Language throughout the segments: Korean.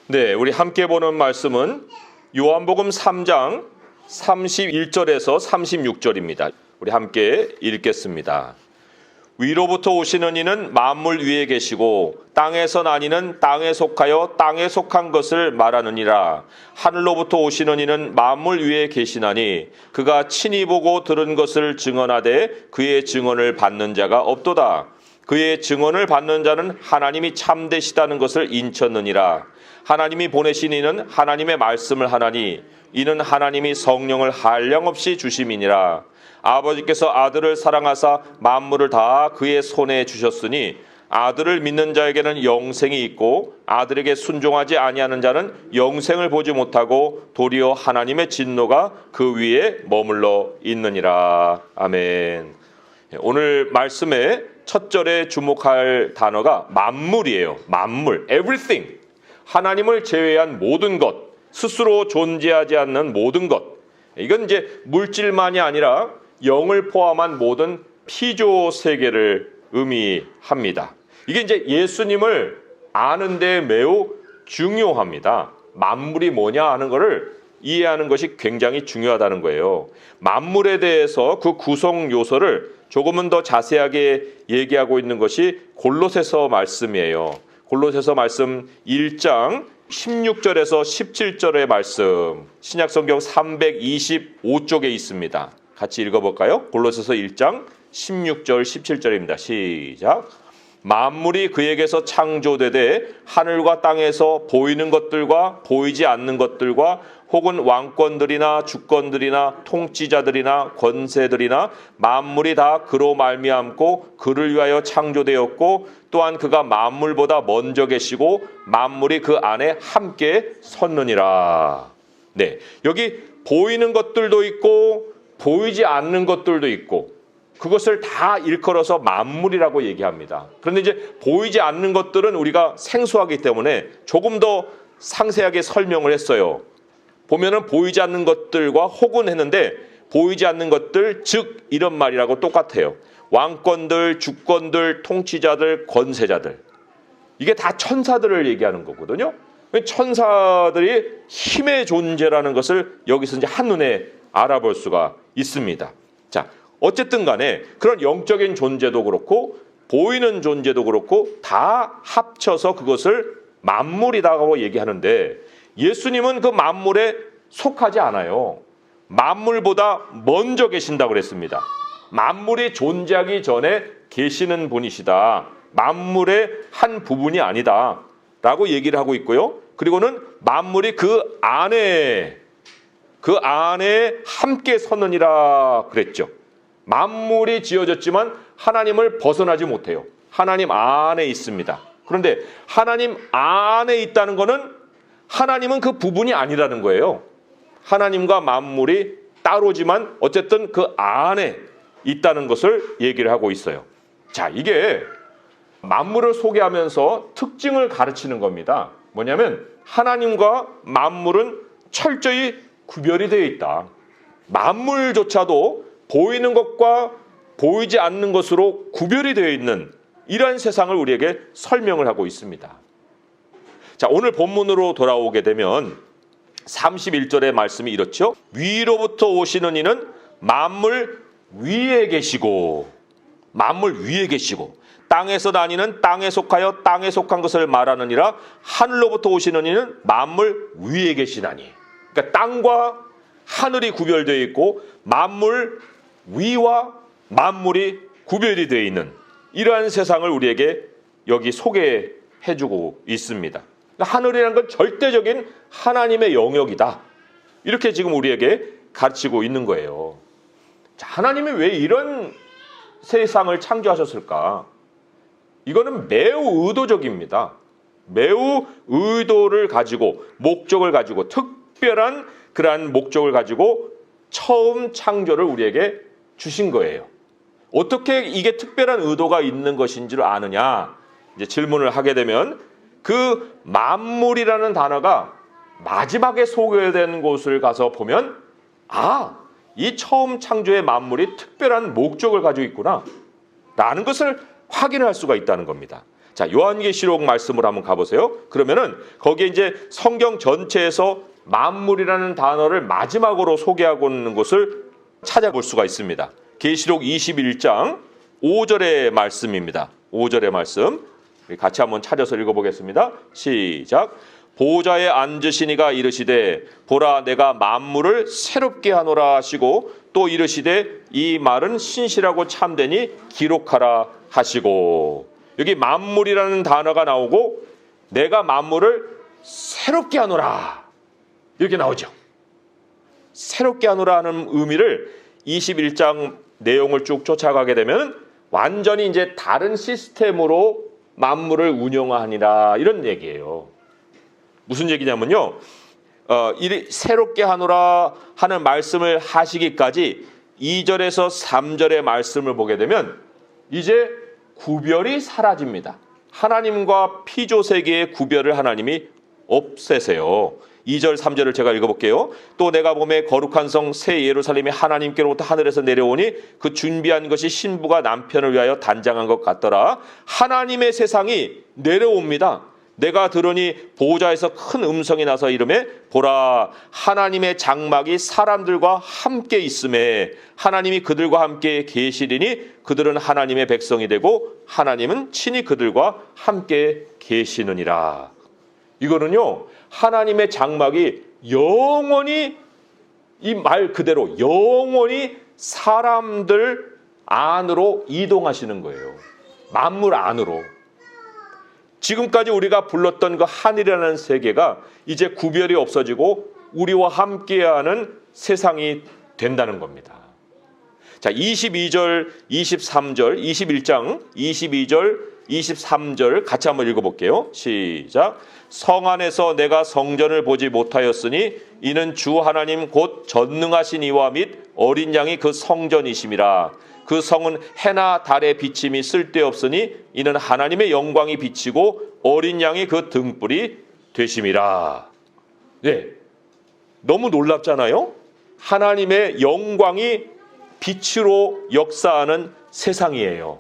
네, 우리 함께 보는 말씀은 요한복음 3장 31절에서 36절입니다. 우리 함께 읽겠습니다. 위로부터 오시는 이는 만물 위에 계시고 땅에서 난 이는 땅에 속하여 땅에 속한 것을 말하느니라. 하늘로부터 오시는 이는 만물 위에 계시나니 그가 친히 보고 들은 것을 증언하되 그의 증언을 받는 자가 없도다. 그의 증언을 받는 자는 하나님이 참되시다는 것을 인쳤느니라. 하나님이 보내신 이는 하나님의 말씀을 하나니 이는 하나님이 성령을 한량없이 주심이니라. 아버지께서 아들을 사랑하사 만물을 다 그의 손에 주셨으니 아들을 믿는 자에게는 영생이 있고 아들에게 순종하지 아니하는 자는 영생을 보지 못하고 도리어 하나님의 진노가 그 위에 머물러 있느니라. 아멘. 오늘 말씀의 첫 절에 주목할 단어가 만물이에요. 만물, everything. 하나님을 제외한 모든 것, 스스로 존재하지 않는 모든 것. 이건 이제 물질만이 아니라 영을 포함한 모든 피조 세계를 의미합니다. 이게 이제 예수님을 아는 데 매우 중요합니다. 만물이 뭐냐 하는 것을 이해하는 것이 굉장히 중요하다는 거예요. 만물에 대해서 그 구성 요소를 조금은 더 자세하게 얘기하고 있는 것이 골로새서 말씀이에요. 골로새서 말씀 1장 16절에서 17절의 말씀, 신약성경 325쪽에 있습니다. 같이 읽어볼까요? 골로새서 1장 16절 17절입니다. 시작. 만물이 그에게서 창조되되 하늘과 땅에서 보이는 것들과 보이지 않는 것들과 혹은 왕권들이나 주권들이나 통치자들이나 권세들이나 만물이 다 그로 말미암고 그를 위하여 창조되었고 또한 그가 만물보다 먼저 계시고 만물이 그 안에 함께 섰느니라. 네, 여기 보이는 것들도 있고 보이지 않는 것들도 있고 그것을 다 일컬어서 만물이라고 얘기합니다. 그런데 이제 보이지 않는 것들은 우리가 생소하기 때문에 조금 더 상세하게 설명을 했어요. 보면은 보이지 않는 것들과 혹은 했는데 보이지 않는 것들 즉 이런 말이라고 똑같아요. 왕권들, 주권들, 통치자들, 권세자들. 이게 다 천사들을 얘기하는 거거든요. 천사들이 힘의 존재라는 것을 여기서 이제 한눈에 알아볼 수가 있습니다. 자, 어쨌든 간에 그런 영적인 존재도 그렇고 보이는 존재도 그렇고 다 합쳐서 그것을 만물이라고 얘기하는데 예수님은 그 만물에 속하지 않아요. 만물보다 먼저 계신다고 그랬습니다. 만물이 존재하기 전에 계시는 분이시다. 만물의 한 부분이 아니다 라고 얘기를 하고 있고요. 그리고는 만물이 그 안에 함께 섰느니라 그랬죠. 만물이 지어졌지만 하나님을 벗어나지 못해요. 하나님 안에 있습니다. 그런데 하나님 안에 있다는 것은 하나님은 그 부분이 아니라는 거예요. 하나님과 만물이 따로지만 어쨌든 그 안에 있다는 것을 얘기를 하고 있어요. 자, 이게 만물을 소개하면서 특징을 가르치는 겁니다. 뭐냐면 하나님과 만물은 철저히 구별이 되어 있다. 만물조차도 보이는 것과 보이지 않는 것으로 구별이 되어 있는 이러한 세상을 우리에게 설명을 하고 있습니다. 자, 오늘 본문으로 돌아오게 되면 31절의 말씀이 이렇죠. 위로부터 오시는 이는 만물 위에 계시고 땅에서 다니는 땅에 속하여 땅에 속한 것을 말하느니라. 하늘로부터 오시는 이는 만물 위에 계시나니. 그러니까 땅과 하늘이 구별되어 있고 만물 위와 만물이 구별이 되어 있는 이러한 세상을 우리에게 여기 소개해주고 있습니다. 그러니까 하늘이라는 건 절대적인 하나님의 영역이다. 이렇게 지금 우리에게 가르치고 있는 거예요. 자, 하나님이 왜 이런 세상을 창조하셨을까? 이거는 매우 의도적입니다. 매우 의도를 가지고 목적을 가지고 특별한 그러한 목적을 가지고 처음 창조를 우리에게 주신 거예요. 어떻게 이게 특별한 의도가 있는 것인지를 아느냐? 이제 질문을 하게 되면 그 만물이라는 단어가 마지막에 소개된 곳을 가서 보면 이 처음 창조의 만물이 특별한 목적을 가지고 있구나 라는 것을 확인할 수가 있다는 겁니다. 자, 요한계시록 말씀으로 한번 가보세요. 그러면은 거기에 이제 성경 전체에서 만물이라는 단어를 마지막으로 소개하고 있는 곳을 찾아볼 수가 있습니다. 계시록 21장 5절의 말씀입니다. 5절의 말씀. 우리 같이 한번 찾아서 읽어보겠습니다. 시작. 보좌에 앉으신 이가 이르시되 보라 내가 만물을 새롭게 하노라 하시고 또 이르시되 이 말은 신실하고 참되니 기록하라 하시고, 여기 만물이라는 단어가 나오고 내가 만물을 새롭게 하노라 이렇게 나오죠. 새롭게 하노라 하는 의미를 21장 내용을 쭉 쫓아가게 되면 완전히 이제 다른 시스템으로 만물을 운영하니라 이런 얘기예요. 무슨 얘기냐면요, 새롭게 하노라 하는 말씀을 하시기까지 2절에서 3절의 말씀을 보게 되면 이제 구별이 사라집니다. 하나님과 피조세계의 구별을 하나님이 없애세요. 2절 3절을 제가 읽어볼게요. 또 내가 보매 거룩한 성 새 예루살렘이 하나님께로부터 하늘에서 내려오니 그 준비한 것이 신부가 남편을 위하여 단장한 것 같더라. 하나님의 세상이 내려옵니다. 내가 들으니 보좌에서 큰 음성이 나서 이르매 보라 하나님의 장막이 사람들과 함께 있음에 하나님이 그들과 함께 계시리니 그들은 하나님의 백성이 되고 하나님은 친히 그들과 함께 계시느니라. 이거는요, 하나님의 장막이 영원히, 이 말 그대로 영원히 사람들 안으로 이동하시는 거예요. 만물 안으로. 지금까지 우리가 불렀던 그 하늘이라는 세계가 이제 구별이 없어지고 우리와 함께하는 세상이 된다는 겁니다. 자, 22절, 23절, 21장 22절, 23절 같이 한번 읽어볼게요. 시작. 성 안에서 내가 성전을 보지 못하였으니 이는 주 하나님 곧 전능하신 이와 및 어린 양이 그 성전이심이라. 그 성은 해나 달의 비침이 쓸데없으니 이는 하나님의 영광이 비치고 어린 양이 그 등불이 되심이라. 네, 너무 놀랍잖아요. 하나님의 영광이 빛으로 역사하는 세상이에요.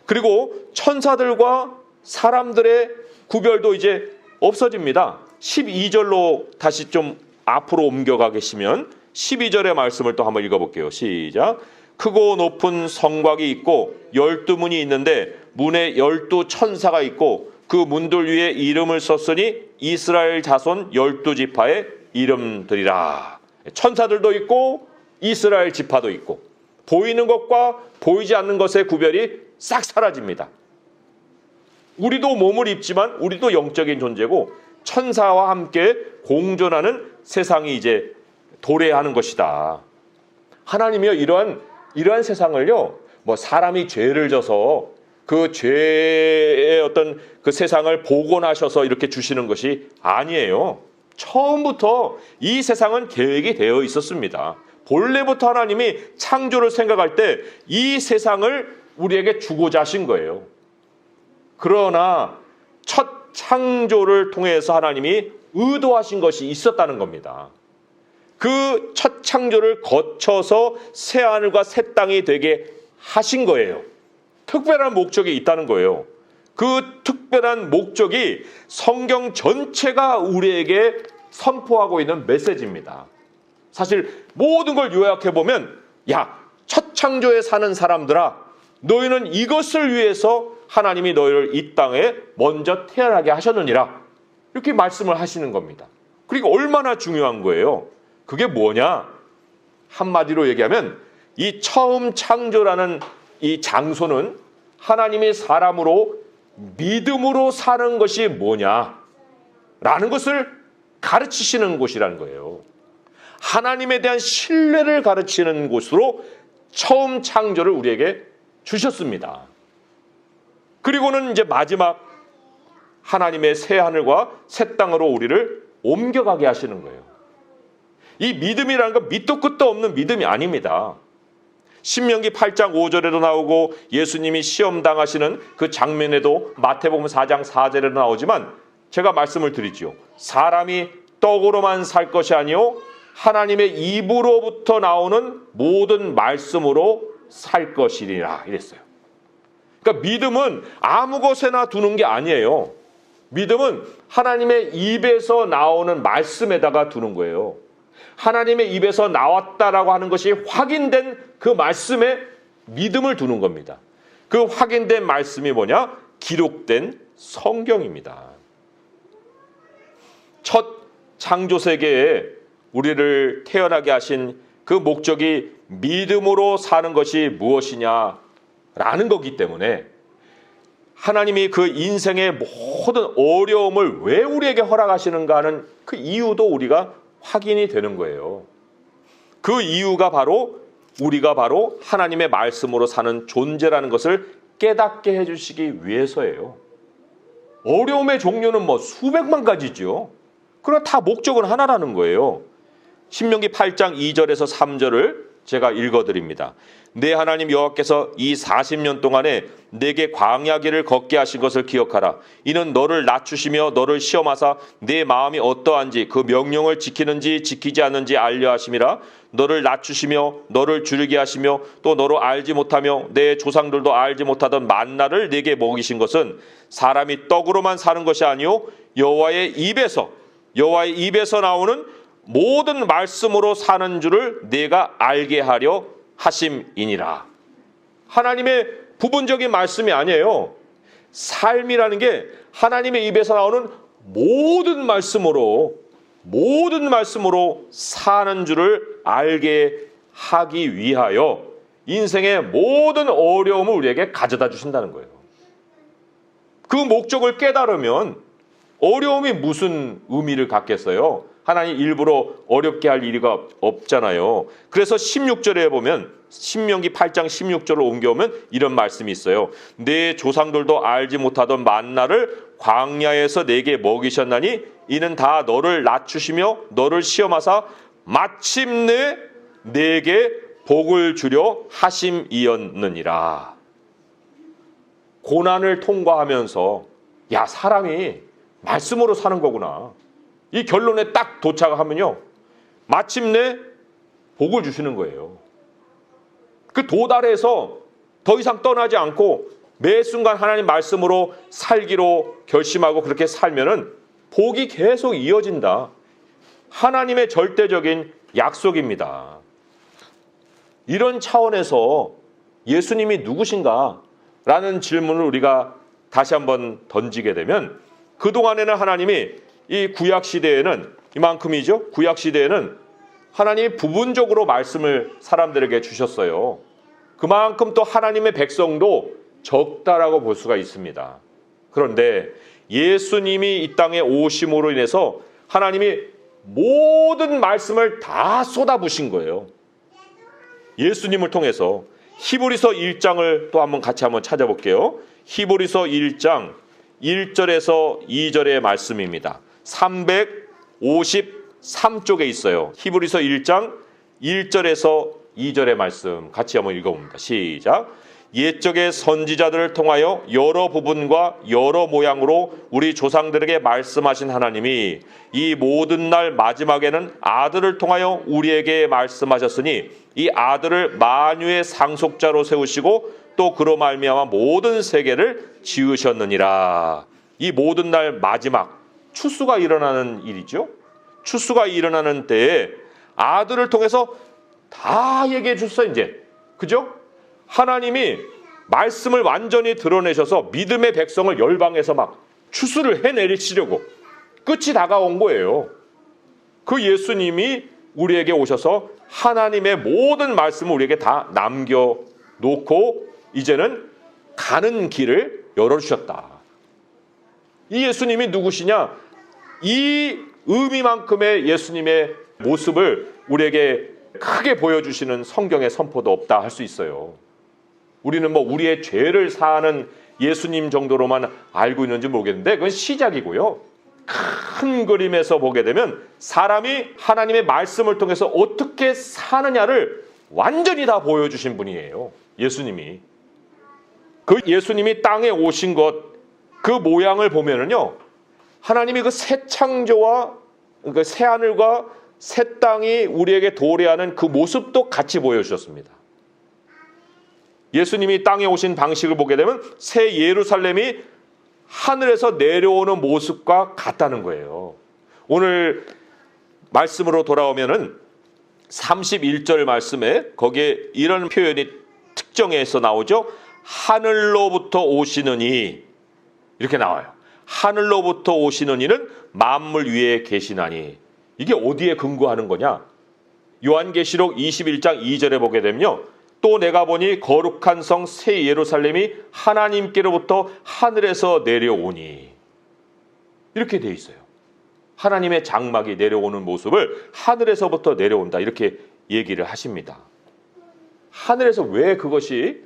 그리고 천사들과 사람들의 구별도 이제 없어집니다. 12절로 다시 좀 앞으로 옮겨가 계시면 12절의 말씀을 또 한번 읽어볼게요. 시작. 크고 높은 성곽이 있고 12문이 있는데 문에 12천사가 있고 그 문들 위에 이름을 썼으니 이스라엘 자손 12지파의 이름들이라. 천사들도 있고 이스라엘 지파도 있고 보이는 것과 보이지 않는 것의 구별이 싹 사라집니다. 우리도 몸을 입지만 우리도 영적인 존재고 천사와 함께 공존하는 세상이 이제 도래하는 것이다. 하나님이요, 이러한 세상을요, 뭐 사람이 죄를 져서 그 죄의 어떤 그 세상을 복원하셔서 이렇게 주시는 것이 아니에요. 처음부터 이 세상은 계획이 되어 있었습니다. 본래부터 하나님이 창조를 생각할 때 이 세상을 우리에게 주고자 하신 거예요. 그러나 첫 창조를 통해서 하나님이 의도하신 것이 있었다는 겁니다. 그 첫 창조를 거쳐서 새 하늘과 새 땅이 되게 하신 거예요. 특별한 목적이 있다는 거예요. 그 특별한 목적이 성경 전체가 우리에게 선포하고 있는 메시지입니다. 사실 모든 걸 요약해보면, 야, 첫 창조에 사는 사람들아, 너희는 이것을 위해서 하나님이 너희를 이 땅에 먼저 태어나게 하셨느니라, 이렇게 말씀을 하시는 겁니다. 그리고 얼마나 중요한 거예요. 그게 뭐냐? 한마디로 얘기하면 이 처음 창조라는 이 장소는 하나님이 사람으로 믿음으로 사는 것이 뭐냐라는 것을 가르치시는 곳이라는 거예요. 하나님에 대한 신뢰를 가르치는 곳으로 처음 창조를 우리에게 주셨습니다. 그리고는 이제 마지막 하나님의 새 하늘과 새 땅으로 우리를 옮겨가게 하시는 거예요. 이 믿음이라는 건 밑도 끝도 없는 믿음이 아닙니다. 신명기 8장 5절에도 나오고 예수님이 시험 당하시는 그 장면에도 마태복음 4장 4절에도 나오지만 제가 말씀을 드리죠. 사람이 떡으로만 살 것이 아니요 하나님의 입으로부터 나오는 모든 말씀으로 살 것이리라 이랬어요. 그러니까 믿음은 아무 곳에나 두는 게 아니에요. 믿음은 하나님의 입에서 나오는 말씀에다가 두는 거예요. 하나님의 입에서 나왔다라고 하는 것이 확인된 그 말씀에 믿음을 두는 겁니다. 그 확인된 말씀이 뭐냐? 기록된 성경입니다. 첫 창조 세계에 우리를 태어나게 하신 그 목적이 믿음으로 사는 것이 무엇이냐라는 거기 때문에 하나님이 그 인생의 모든 어려움을 왜 우리에게 허락하시는가 하는 그 이유도 우리가 확인이 되는 거예요. 그 이유가 바로 우리가 바로 하나님의 말씀으로 사는 존재라는 것을 깨닫게 해주시기 위해서예요. 어려움의 종류는 수백만 가지죠. 그러나 다 목적은 하나라는 거예요. 신명기 8장 2절에서 3절을 제가 읽어드립니다. 내 하나님 여호와께서 이 40년 동안에 내게 광야길을 걷게 하신 것을 기억하라. 이는 너를 낮추시며 너를 시험하사 내 마음이 어떠한지 그 명령을 지키는지 지키지 않는지 알려 하심이라. 너를 낮추시며 너를 줄이게 하시며 또 너로 알지 못하며 내 조상들도 알지 못하던 만나를 내게 먹이신 것은 사람이 떡으로만 사는 것이 아니요 여호와의 입에서 나오는 모든 말씀으로 사는 줄을 내가 알게 하려 하심이니라. 하나님의 부분적인 말씀이 아니에요. 삶이라는 게 하나님의 입에서 나오는 모든 말씀으로 사는 줄을 알게 하기 위하여 인생의 모든 어려움을 우리에게 가져다 주신다는 거예요. 그 목적을 깨달으면 어려움이 무슨 의미를 갖겠어요? 하나님 일부러 어렵게 할 일이가 없잖아요. 그래서 16절에 보면 신명기 8장 16절을 옮겨오면 이런 말씀이 있어요. 내 조상들도 알지 못하던 만나를 광야에서 내게 먹이셨나니 이는 다 너를 낮추시며 너를 시험하사 마침내 내게 복을 주려 하심이었느니라. 고난을 통과하면서 사람이 말씀으로 사는 거구나. 이 결론에 딱 도착하면요. 마침내 복을 주시는 거예요. 그 도달해서 더 이상 떠나지 않고 매 순간 하나님 말씀으로 살기로 결심하고 그렇게 살면은 복이 계속 이어진다. 하나님의 절대적인 약속입니다. 이런 차원에서 예수님이 누구신가라는 질문을 우리가 다시 한번 던지게 되면 그동안에는 하나님이 이 구약 시대에는 이만큼이죠. 구약 시대에는 하나님이 부분적으로 말씀을 사람들에게 주셨어요. 그만큼 또 하나님의 백성도 적다라고 볼 수가 있습니다. 그런데 예수님이 이 땅에 오심으로 인해서 하나님이 모든 말씀을 다 쏟아부으신 거예요. 예수님을 통해서 히브리서 1장을 또 같이 한번 찾아볼게요. 히브리서 1장 1절에서 2절의 말씀입니다. 353쪽에 있어요. 히브리서 1장 1절에서 2절의 말씀 같이 한번 읽어봅니다. 시작. 옛적의 선지자들을 통하여 여러 부분과 여러 모양으로 우리 조상들에게 말씀하신 하나님이 이 모든 날 마지막에는 아들을 통하여 우리에게 말씀하셨으니 이 아들을 만유의 상속자로 세우시고 또 그로 말미암아 모든 세계를 지으셨느니라. 이 모든 날 마지막 추수가 일어나는 일이죠. 추수가 일어나는 때에 아들을 통해서 다 얘기해 줬어요. 이제 그죠? 하나님이 말씀을 완전히 드러내셔서 믿음의 백성을 열방에서 막 추수를 해내시려고 끝이 다가온 거예요. 그 예수님이 우리에게 오셔서 하나님의 모든 말씀을 우리에게 다 남겨놓고 이제는 가는 길을 열어주셨다. 이 예수님이 누구시냐? 이 의미만큼의 예수님의 모습을 우리에게 크게 보여주시는 성경의 선포도 없다 할 수 있어요. 우리는 우리의 죄를 사하는 예수님 정도로만 알고 있는지 모르겠는데 그건 시작이고요. 큰 그림에서 보게 되면 사람이 하나님의 말씀을 통해서 어떻게 사느냐를 완전히 다 보여주신 분이에요. 예수님이. 그 예수님이 땅에 오신 것, 그 모양을 보면은요. 하나님이 그 새 창조와 그 새 하늘과 새 땅이 우리에게 도래하는 그 모습도 같이 보여주셨습니다. 예수님이 땅에 오신 방식을 보게 되면 새 예루살렘이 하늘에서 내려오는 모습과 같다는 거예요. 오늘 말씀으로 돌아오면은 31절 말씀에 거기에 이런 표현이 특정해서 나오죠. 하늘로부터 오시느니 이렇게 나와요. 하늘로부터 오시는 이는 만물 위에 계시나니. 이게 어디에 근거하는 거냐? 요한계시록 21장 2절에 보게 되면요. 또 내가 보니 거룩한 성 새 예루살렘이 하나님께로부터 하늘에서 내려오니. 이렇게 돼 있어요. 하나님의 장막이 내려오는 모습을 하늘에서부터 내려온다. 이렇게 얘기를 하십니다. 하늘에서 왜 그것이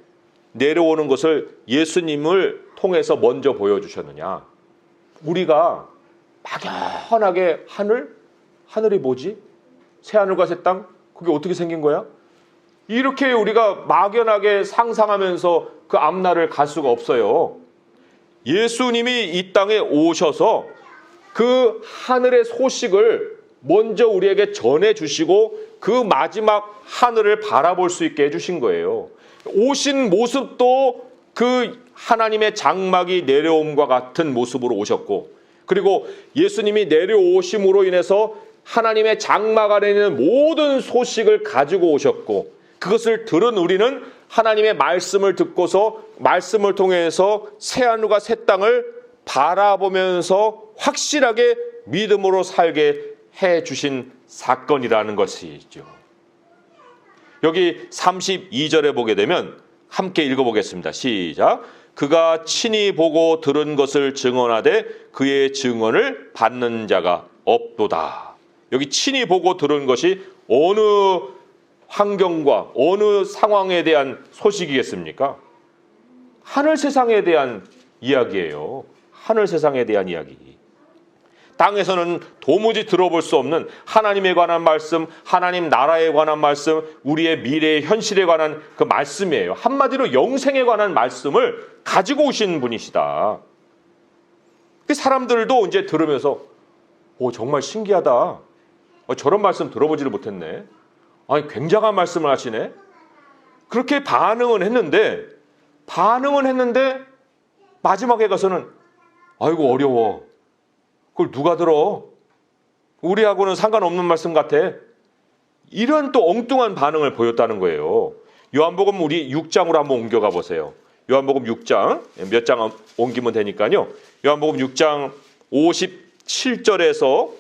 내려오는 것을 예수님을 통해서 먼저 보여주셨느냐? 우리가 막연하게 하늘이 뭐지? 새하늘과 새 땅? 그게 어떻게 생긴 거야? 이렇게 우리가 막연하게 상상하면서 그 앞날을 갈 수가 없어요. 예수님이 이 땅에 오셔서 그 하늘의 소식을 먼저 우리에게 전해주시고 그 마지막 하늘을 바라볼 수 있게 해주신 거예요. 오신 모습도 그 하나님의 장막이 내려옴과 같은 모습으로 오셨고, 그리고 예수님이 내려오심으로 인해서 하나님의 장막 안에 있는 모든 소식을 가지고 오셨고, 그것을 들은 우리는 하나님의 말씀을 듣고서 말씀을 통해서 새하늘과 새 땅을 바라보면서 확실하게 믿음으로 살게 해주신 사건이라는 것이죠. 여기 32절에 보게 되면 함께 읽어보겠습니다. 시작. 그가 친히 보고 들은 것을 증언하되 그의 증언을 받는 자가 없도다. 여기 친히 보고 들은 것이 어느 환경과 어느 상황에 대한 소식이겠습니까? 하늘 세상에 대한 이야기예요. 하늘 세상에 대한 이야기. 땅에서는 도무지 들어볼 수 없는 하나님에 관한 말씀, 하나님 나라에 관한 말씀, 우리의 미래의 현실에 관한 그 말씀이에요. 한마디로 영생에 관한 말씀을 가지고 오신 분이시다. 사람들도 이제 들으면서 정말 신기하다. 저런 말씀 들어보지를 못했네. 아니, 굉장한 말씀을 하시네. 그렇게 반응은 했는데 마지막에 가서는 아이고 어려워. 그걸 누가 들어? 우리하고는 상관없는 말씀 같아. 이런 또 엉뚱한 반응을 보였다는 거예요. 요한복음 우리 6장으로 한번 옮겨가 보세요. 요한복음 6장, 몇 장 옮기면 되니까요. 요한복음 6장 57절에서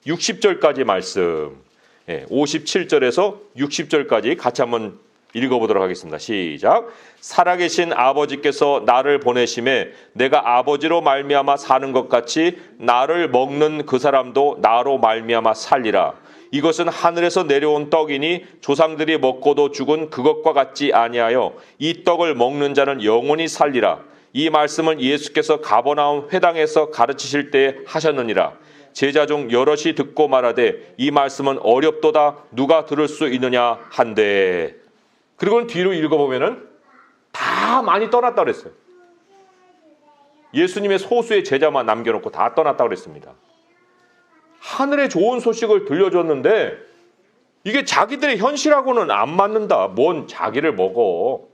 60절까지 말씀. 57절에서 60절까지 같이 한번 읽어보도록 하겠습니다. 시작. 살아계신 아버지께서 나를 보내심에 내가 아버지로 말미암아 사는 것 같이 나를 먹는 그 사람도 나로 말미암아 살리라. 이것은 하늘에서 내려온 떡이니 조상들이 먹고도 죽은 그것과 같지 아니하여 이 떡을 먹는 자는 영원히 살리라. 이 말씀은 예수께서 가버나움 회당에서 가르치실 때 하셨느니라. 제자 중 여럿이 듣고 말하되 이 말씀은 어렵도다 누가 들을 수 있느냐 한데. 그리고는 뒤로 읽어보면은 다 많이 떠났다 그랬어요. 예수님의 소수의 제자만 남겨놓고 다 떠났다 그랬습니다. 하늘의 좋은 소식을 들려줬는데 이게 자기들의 현실하고는 안 맞는다. 뭔 자기를 먹어.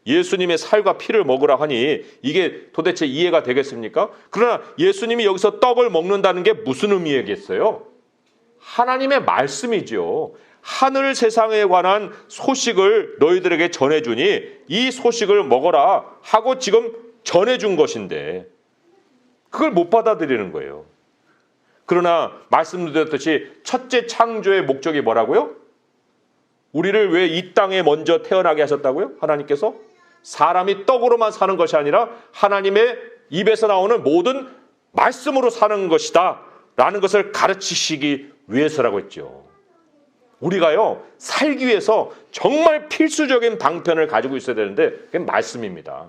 예수님의 살과 피를 먹으라 하니 이게 도대체 이해가 되겠습니까? 그러나 예수님이 여기서 떡을 먹는다는 게 무슨 의미겠어요? 하나님의 말씀이죠. 하늘 세상에 관한 소식을 너희들에게 전해주니 이 소식을 먹어라 하고 지금 전해준 것인데 그걸 못 받아들이는 거예요. 그러나 말씀드렸듯이 첫째 창조의 목적이 뭐라고요? 우리를 왜 이 땅에 먼저 태어나게 하셨다고요? 하나님께서? 사람이 떡으로만 사는 것이 아니라 하나님의 입에서 나오는 모든 말씀으로 사는 것이다 라는 것을 가르치시기 위해서라고 했죠. 우리가요 살기 위해서 정말 필수적인 방편을 가지고 있어야 되는데 그게 말씀입니다.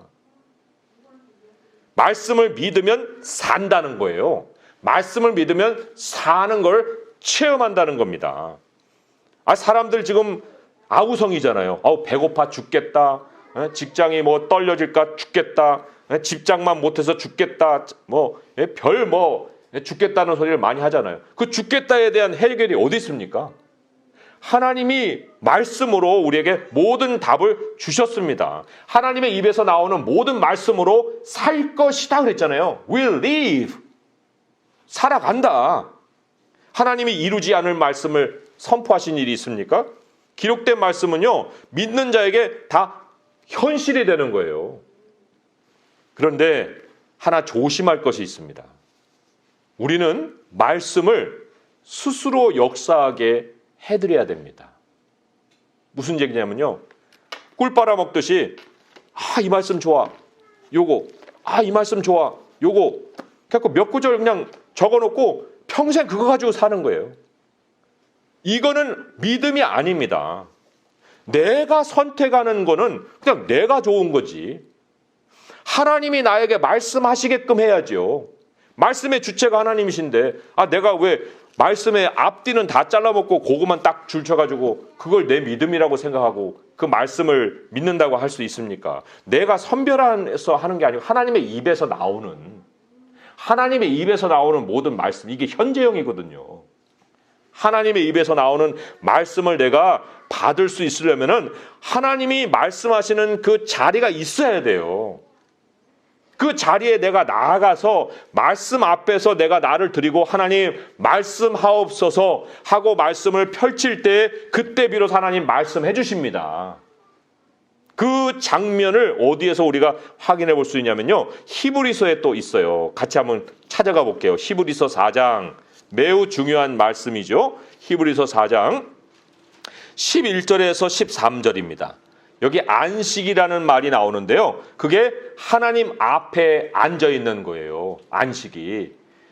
말씀을 믿으면 산다는 거예요. 말씀을 믿으면 사는 걸 체험한다는 겁니다. 사람들 지금 아우성이잖아요. 배고파 죽겠다. 직장이 떨려질까 죽겠다. 집장만 못해서 죽겠다. 죽겠다는 소리를 많이 하잖아요. 그 죽겠다에 대한 해결이 어디 있습니까? 하나님이 말씀으로 우리에게 모든 답을 주셨습니다. 하나님의 입에서 나오는 모든 말씀으로 살 것이다 그랬잖아요. Will live. 살아간다. 하나님이 이루지 않을 말씀을 선포하신 일이 있습니까? 기록된 말씀은요, 믿는 자에게 다 현실이 되는 거예요. 그런데 하나 조심할 것이 있습니다. 우리는 말씀을 스스로 역사하게 해드려야 됩니다. 무슨 얘기냐면요, 꿀 빨아먹듯이 이 말씀 좋아, 요거, 이 말씀 좋아, 요거 그래서 몇 구절 그냥 적어놓고 평생 그거 가지고 사는 거예요. 이거는 믿음이 아닙니다. 내가 선택하는 거는 그냥 내가 좋은 거지. 하나님이 나에게 말씀하시게끔 해야죠. 말씀의 주체가 하나님이신데 내가 왜 말씀의 앞뒤는 다 잘라먹고 그거만 딱 줄쳐가지고 그걸 내 믿음이라고 생각하고 그 말씀을 믿는다고 할 수 있습니까? 내가 선별해서 하는 게 아니고 하나님의 입에서 나오는 모든 말씀, 이게 현재형이거든요. 하나님의 입에서 나오는 말씀을 내가 받을 수 있으려면은 하나님이 말씀하시는 그 자리가 있어야 돼요. 그 자리에 내가 나아가서 말씀 앞에서 내가 나를 드리고 하나님 말씀하옵소서 하고 말씀을 펼칠 때 그때 비로소 하나님 말씀해 주십니다. 그 장면을 어디에서 우리가 확인해 볼 수 있냐면요, 히브리서에 또 있어요. 같이 한번 찾아가 볼게요. 히브리서 4장, 매우 중요한 말씀이죠. 히브리서 4장 11절에서 13절입니다. 여기 안식이라는 말이 나오는데요, 그게 하나님 앞에 앉아 있는 거예요. 안식이.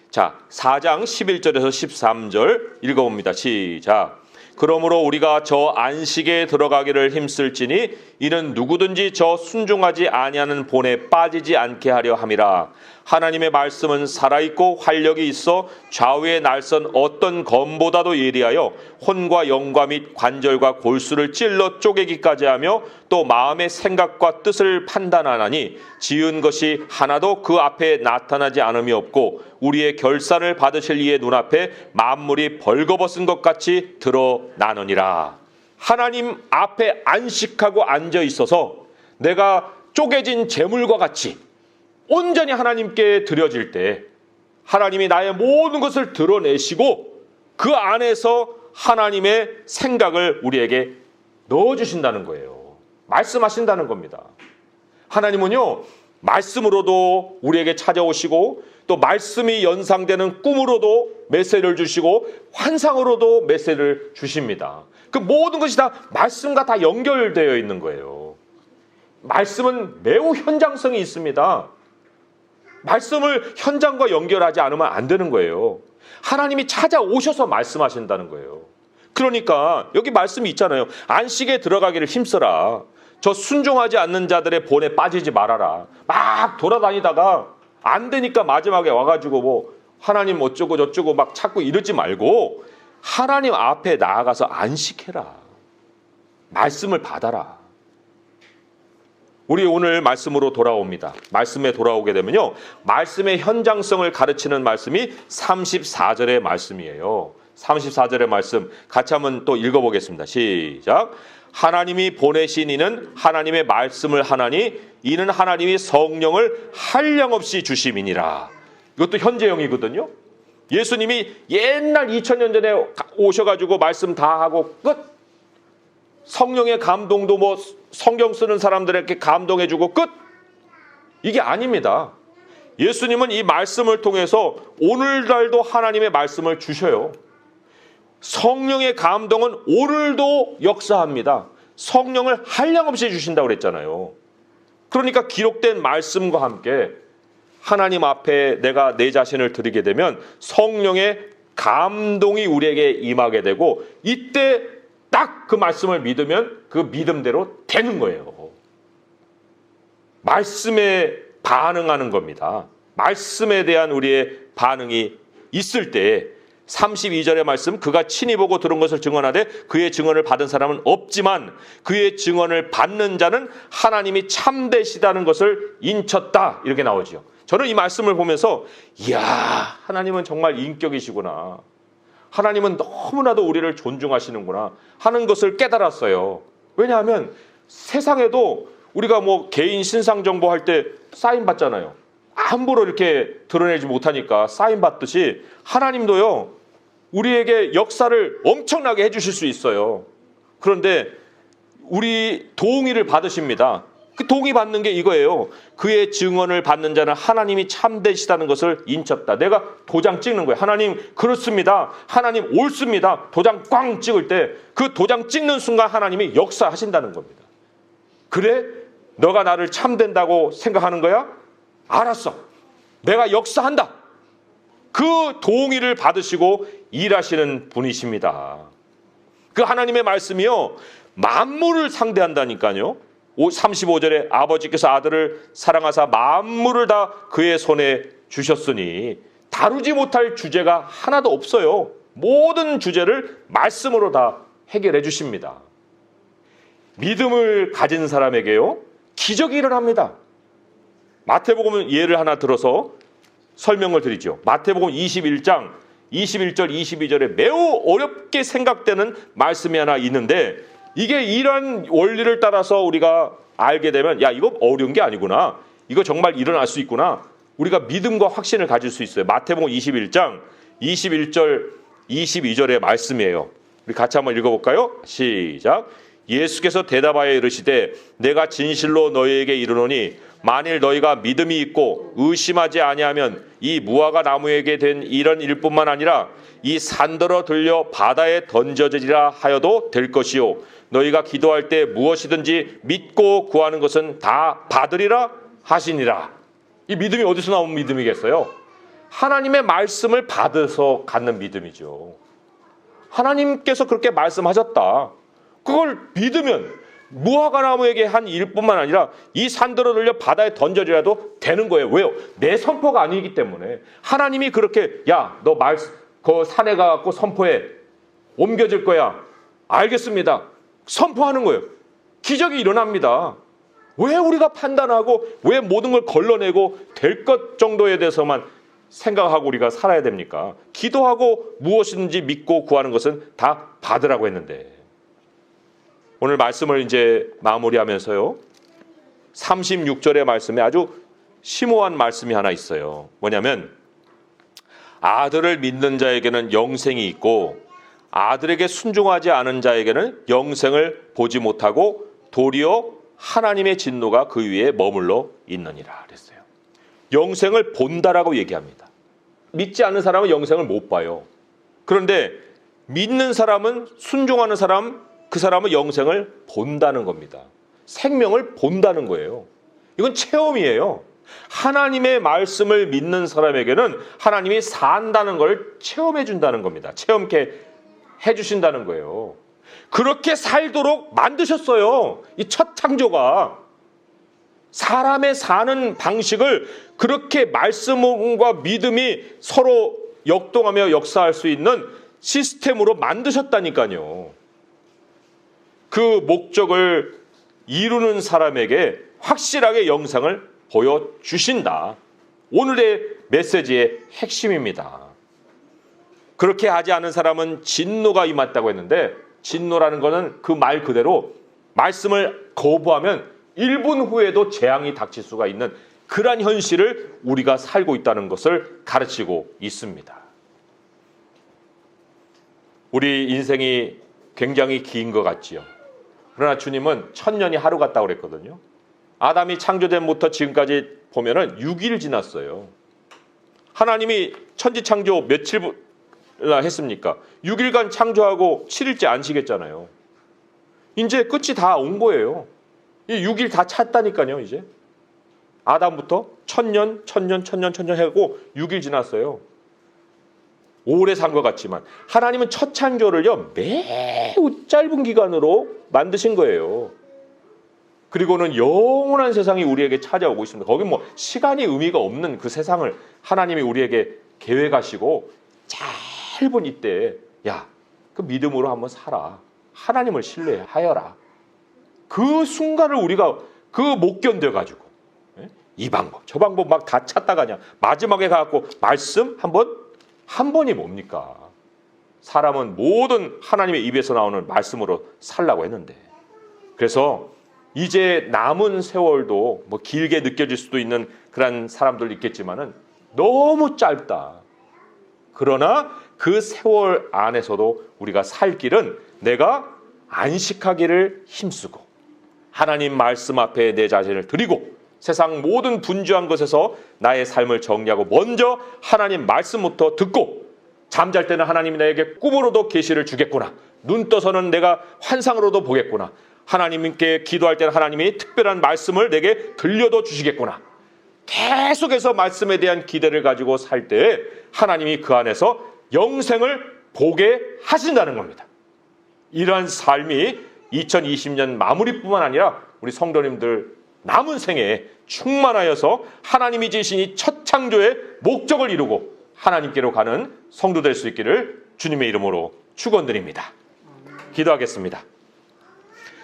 자, 4장 11절에서 13절 읽어봅니다. 시작. 그러므로 우리가 저 안식에 들어가기를 힘쓸지니 이는 누구든지 저 순종하지 아니하는 본에 빠지지 않게 하려 함이라. 하나님의 말씀은 살아있고 활력이 있어 좌우에 날선 어떤 검보다도 예리하여 혼과 영과 및 관절과 골수를 찔러 쪼개기까지 하며 또 마음의 생각과 뜻을 판단하나니 지은 것이 하나도 그 앞에 나타나지 않음이 없고 우리의 결산을 받으실 이의 눈앞에 만물이 벌거벗은 것 같이 드러나느니라. 하나님 앞에 안식하고 앉아 있어서 내가 쪼개진 재물과 같이 온전히 하나님께 드려질 때 하나님이 나의 모든 것을 드러내시고 그 안에서 하나님의 생각을 우리에게 넣어주신다는 거예요. 말씀하신다는 겁니다. 하나님은요, 말씀으로도 우리에게 찾아오시고 또 말씀이 연상되는 꿈으로도 메시지를 주시고 환상으로도 메시지를 주십니다. 그 모든 것이 다 말씀과 다 연결되어 있는 거예요. 말씀은 매우 현장성이 있습니다. 말씀을 현장과 연결하지 않으면 안 되는 거예요. 하나님이 찾아오셔서 말씀하신다는 거예요. 그러니까 여기 말씀이 있잖아요. 안식에 들어가기를 힘써라. 저 순종하지 않는 자들의 본에 빠지지 말아라. 막 돌아다니다가 안 되니까 마지막에 와가지고 뭐 하나님 어쩌고 저쩌고 막 찾고 이러지 말고 하나님 앞에 나아가서 안식해라. 말씀을 받아라. 우리 오늘 말씀으로 돌아옵니다. 말씀에 돌아오게 되면요, 말씀의 현장성을 가르치는 말씀이 34절의 말씀이에요. 34절의 말씀 같이 한번 또 읽어보겠습니다. 시작. 하나님이 보내신 이는 하나님의 말씀을 하나니 이는 하나님이 성령을 한량없이 주심이니라. 이것도 현재형이거든요. 예수님이 옛날 2000년 전에 오셔가지고 말씀 다 하고 끝. 성령의 감동도 뭐 성경 쓰는 사람들에게 감동해주고 끝. 이게 아닙니다. 예수님은 이 말씀을 통해서 오늘날도 하나님의 말씀을 주셔요. 성령의 감동은 오늘도 역사합니다. 성령을 한량없이 주신다고 그랬잖아요. 그러니까 기록된 말씀과 함께 하나님 앞에 내가 내 자신을 드리게 되면 성령의 감동이 우리에게 임하게 되고 이때 딱 그 말씀을 믿으면 그 믿음대로 되는 거예요. 말씀에 반응하는 겁니다. 말씀에 대한 우리의 반응이 있을 때 32절의 말씀, 그가 친히 보고 들은 것을 증언하되 그의 증언을 받은 사람은 없지만 그의 증언을 받는 자는 하나님이 참되시다는 것을 인쳤다. 이렇게 나오죠. 저는 이 말씀을 보면서 이야, 하나님은 정말 인격이시구나. 하나님은 너무나도 우리를 존중하시는구나 하는 것을 깨달았어요. 왜냐하면 세상에도 우리가 뭐 개인 신상 정보 할 때 사인 받잖아요. 함부로 이렇게 드러내지 못하니까 사인 받듯이 하나님도요, 우리에게 역사를 엄청나게 해주실 수 있어요. 그런데 우리 동의를 받으십니다. 그 동의 받는 게 이거예요. 그의 증언을 받는 자는 하나님이 참되시다는 것을 인쳤다. 내가 도장 찍는 거예요. 하나님 그렇습니다. 하나님 옳습니다. 도장 꽝 찍을 때 그 도장 찍는 순간 하나님이 역사하신다는 겁니다. 그래? 너가 나를 참된다고 생각하는 거야? 알았어. 내가 역사한다. 그 동의를 받으시고 일하시는 분이십니다. 그 하나님의 말씀이요, 만물을 상대한다니까요. 35절에 아버지께서 아들을 사랑하사 만물을 다 그의 손에 주셨으니 다루지 못할 주제가 하나도 없어요. 모든 주제를 말씀으로 다 해결해 주십니다. 믿음을 가진 사람에게요, 기적이 일어납니다. 마태복음 예를 하나 들어서 설명을 드리죠. 마태복음 21장 21절 22절에 매우 어렵게 생각되는 말씀이 하나 있는데, 이게 이런 원리를 따라서 우리가 알게 되면 야, 이거 어려운 게 아니구나, 이거 정말 일어날 수 있구나, 우리가 믿음과 확신을 가질 수 있어요. 마태복음 21장 21절 22절의 말씀이에요. 우리 같이 한번 읽어볼까요? 시작. 예수께서 대답하여 이르시되 내가 진실로 너희에게 이르노니 만일 너희가 믿음이 있고 의심하지 아니하면 이 무화과 나무에게 된 이런 일뿐만 아니라 이 산더러 들려 바다에 던져지리라 하여도 될 것이요 너희가 기도할 때 무엇이든지 믿고 구하는 것은 다 받으리라 하시니라. 이 믿음이 어디서 나온 믿음이겠어요? 하나님의 말씀을 받아서 갖는 믿음이죠. 하나님께서 그렇게 말씀하셨다. 그걸 믿으면 무화과 나무에게 한 일뿐만 아니라 이 산더러 들려 바다에 던져지라도 되는 거예요. 왜요? 내 선포가 아니기 때문에. 하나님이 그렇게 야, 너 그 산에 가갖고 선포해. 옮겨질 거야. 알겠습니다. 선포하는 거예요. 기적이 일어납니다. 왜 우리가 판단하고 왜 모든 걸 걸러내고 될 것 정도에 대해서만 생각하고 우리가 살아야 됩니까? 기도하고 무엇이든지 믿고 구하는 것은 다 받으라고 했는데, 오늘 말씀을 이제 마무리하면서요, 36절의 말씀에 아주 심오한 말씀이 하나 있어요. 뭐냐면 아들을 믿는 자에게는 영생이 있고 아들에게 순종하지 않은 자에게는 영생을 보지 못하고 도리어 하나님의 진노가 그 위에 머물러 있느니라 그랬어요. 영생을 본다라고 얘기합니다. 믿지 않는 사람은 영생을 못 봐요. 그런데 믿는 사람은, 순종하는 사람, 그 사람은 영생을 본다는 겁니다. 생명을 본다는 거예요. 이건 체험이에요. 하나님의 말씀을 믿는 사람에게는 하나님이 산다는 걸 체험해 준다는 겁니다. 체험케 해주신다는 거예요. 그렇게 살도록 만드셨어요. 이 첫 창조가. 사람의 사는 방식을 그렇게 말씀과 믿음이 서로 역동하며 역사할 수 있는 시스템으로 만드셨다니까요. 그 목적을 이루는 사람에게 확실하게 영생을 보여주신다. 오늘의 메시지의 핵심입니다. 그렇게 하지 않은 사람은 진노가 임했다고 했는데, 진노라는 것은 그 말 그대로 말씀을 거부하면 1분 후에도 재앙이 닥칠 수가 있는 그러한 현실을 우리가 살고 있다는 것을 가르치고 있습니다. 우리 인생이 굉장히 긴 것 같지요. 그러나 주님은 1000년이 하루 같다고 그랬거든요. 아담이 창조된부터 지금까지 보면은 6일 지났어요. 하나님이 천지 창조 며칠 했습니까? 6일간 창조하고 7일째 안식했잖아요. 이제 끝이 다 온 거예요. 이 6일 다 찼다니까요. 이제 아담부터 1000년 하고 6일 지났어요. 오래 산 것 같지만 하나님은 첫 창조를요 매우 짧은 기간으로 만드신 거예요. 그리고는 영원한 세상이 우리에게 찾아오고 있습니다. 거기 뭐 시간이 의미가 없는 그 세상을 하나님이 우리에게 계획하시고 짧은 이때 야, 그 믿음으로 한번 살아. 하나님을 신뢰하여라. 그 순간을 우리가 그 못 견뎌가지고 이 방법 저 방법 막 다 찾다가 그냥 마지막에 가갖고 말씀 한 번이 뭡니까? 사람은 모든 하나님의 입에서 나오는 말씀으로 살라고 했는데, 그래서 이제 남은 세월도 뭐 길게 느껴질 수도 있는 그런 사람들 있겠지만은 너무 짧다. 그러나 그 세월 안에서도 우리가 살 길은 내가 안식하기를 힘쓰고 하나님 말씀 앞에 내 자신을 드리고 세상 모든 분주한 것에서 나의 삶을 정리하고 먼저 하나님 말씀부터 듣고, 잠잘 때는 하나님이 나에게 꿈으로도 계시를 주겠구나, 눈 떠서는 내가 환상으로도 보겠구나, 하나님께 기도할 때는 하나님이 특별한 말씀을 내게 들려도 주시겠구나, 계속해서 말씀에 대한 기대를 가지고 살 때 하나님이 그 안에서 영생을 보게 하신다는 겁니다. 이러한 삶이 2020년 마무리뿐만 아니라 우리 성도님들 남은 생에 충만하여서 하나님이 지으신 이 첫 창조의 목적을 이루고 하나님께로 가는 성도 될 수 있기를 주님의 이름으로 축원드립니다. 기도하겠습니다.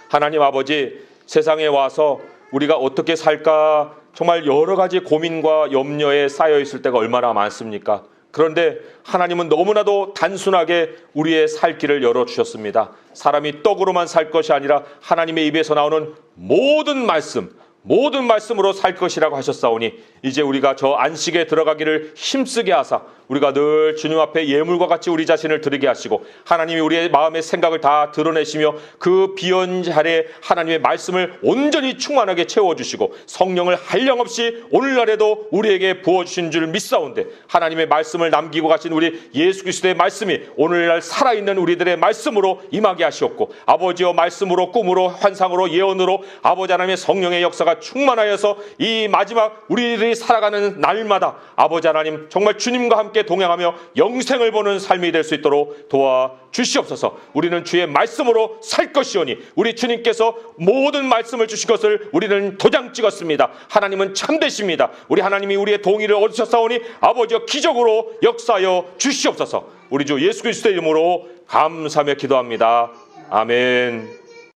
하나님 아버지, 세상에 와서 우리가 어떻게 살까 정말 여러 가지 고민과 염려에 쌓여 있을 때가 얼마나 많습니까? 그런데 하나님은 너무나도 단순하게 우리의 살 길을 열어주셨습니다. 사람이 떡으로만 살 것이 아니라 하나님의 입에서 나오는 모든 말씀으로 살 것이라고 하셨사오니, 이제 우리가 저 안식에 들어가기를 힘쓰게 하사 우리가 늘 주님 앞에 예물과 같이 우리 자신을 드리게 하시고, 하나님이 우리의 마음의 생각을 다 드러내시며 그 비온 자리에 하나님의 말씀을 온전히 충만하게 채워주시고 성령을 한량없이 오늘날에도 우리에게 부어주신 줄 믿사온데, 하나님의 말씀을 남기고 가신 우리 예수 그리스도의 말씀이 오늘날 살아있는 우리들의 말씀으로 임하게 하시옵고, 아버지여 말씀으로 꿈으로 환상으로 예언으로 아버지 하나님의 성령의 역사가 충만하여서 이 마지막 우리들이 살아가는 날마다 아버지 하나님 정말 주님과 함께 동행하며 영생을 보는 삶이 될 수 있도록 도와주시옵소서. 우리는 주의 말씀으로 살 것이오니 우리 주님께서 모든 말씀을 주신 것을 우리는 도장 찍었습니다. 하나님은 참되십니다. 우리 하나님이 우리의 동의를 얻으셨사오니 아버지여 기적으로 역사하여 주시옵소서. 우리 주 예수 그리스도의 이름으로 감사하며 기도합니다. 아멘.